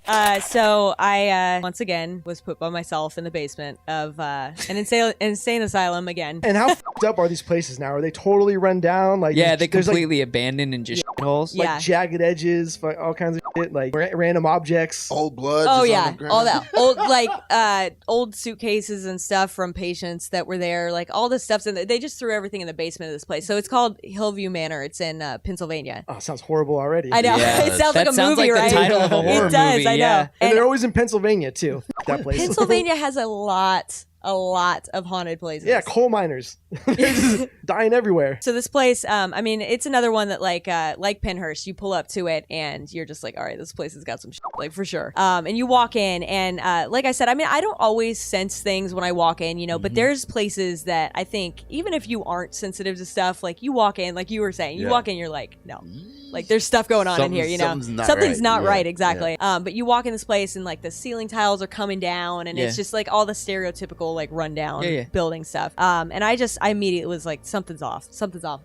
So I once again was put by myself in the basement of an insane asylum again. And how f***ed up are these places now? Are they totally run down? Like Yeah, they there's completely abandoned and just shitholes. Yeah. like jagged edges, all kinds of shit, like random objects. Old blood. Oh just yeah, on the ground. all that old suitcases and stuff from patients that were there, like all this stuff's in there. They just threw everything in the basement of this place. So it's called Hillview Manor. It's in Pennsylvania. Oh, sounds horrible already. I know. Yeah. It sounds like a sounds movie, like right? the title of a horror It does. movie, I know. yeah. And they're always in Pennsylvania too. That place. Pennsylvania has a lot of haunted places. Yeah, coal miners. They're just dying everywhere. So this place, I mean, it's another one that like Penhurst, you pull up to it and you're just like, all right, this place has got some shit, like for sure. And you walk in and like I said, I mean, I don't always sense things when I walk in, you know, but there's places that I think even if you aren't sensitive to stuff, like you walk in, like you were saying, you walk in, you're like, no, like there's stuff going on in here, you know, something's not right, exactly. But you walk in this place and like the ceiling tiles are coming down and it's just like all the stereotypical like rundown building stuff. And I immediately was like, something's off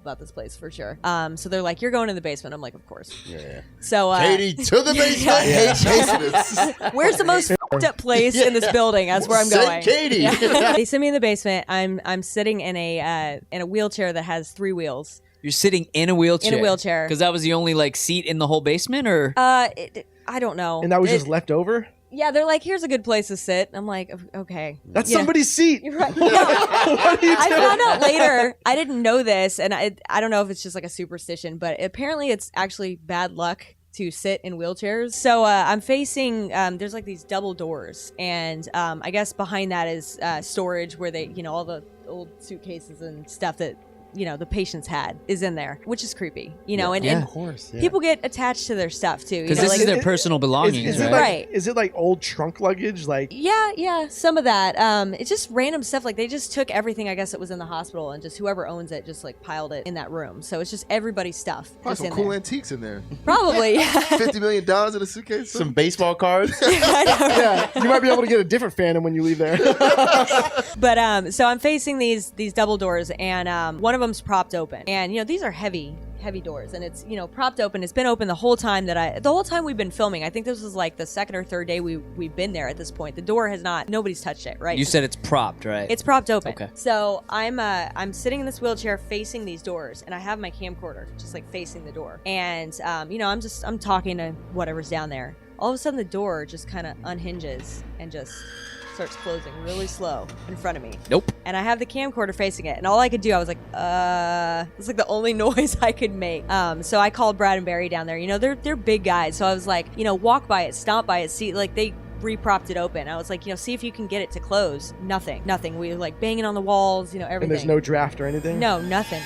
about this place for sure. So they're like, you're going in the basement. I'm like, of course. Yeah. So Katie, to the basement. I hate basements. where's the most f***ed up place in this building? That's where I'm Send going. Katie. Yeah. They send me in the basement. I'm sitting in a wheelchair that has 3 wheels. You're sitting in a wheelchair. In a wheelchair. Because that was the only like seat in the whole basement, or? I don't know. And that was just left over? Yeah, they're like, here's a good place to sit. I'm like, okay. That's somebody's seat. You're right. What are you doing? I found out later. I didn't know this, and I don't know if it's just like a superstition, but apparently it's actually bad luck to sit in wheelchairs. So I'm facing, there's like these double doors, and I guess behind that is storage where they, you know, all the old suitcases and stuff that, you know, the patients had is in there, which is creepy, you know, and of course. Yeah. people get attached to their stuff too. Because you know, this like, is their personal belongings, Is it right? like, Right. Is it like old trunk luggage? Like yeah, some of that. It's just random stuff. Like they just took everything, I guess it was in the hospital, and just whoever owns it just like piled it in that room. So it's just everybody's stuff. Probably just some in cool there. antiques in there. Probably. $50 million in a suitcase. Some baseball cards. yeah, you might be able to get a different Phantom when you leave there. But so I'm facing these double doors, and one of them's propped open, and you know these are heavy doors, and it's, you know, propped open. It's been open the whole time we've been filming. I think this was like the second or third day we've been there at this point. The door has nobody's touched it, right? You said it's propped, right? It's propped open. Okay. So I'm sitting in this wheelchair facing these doors, and I have my camcorder just like facing the door, and you know, I'm talking to whatever's down there. All of a sudden the door just kind of unhinges and just starts closing really slow in front of me. Nope. And I have the camcorder facing it, and all I could do, I was like, it's like the only noise I could make. So I called Brad and Barry down there. You know, they're big guys, so I was like, you know, walk by it, stomp by it, see, like they re-propped it open. I was like, you know, see if you can get it to close. Nothing. We were like banging on the walls, you know, everything. And there's no draft or anything? No, nothing.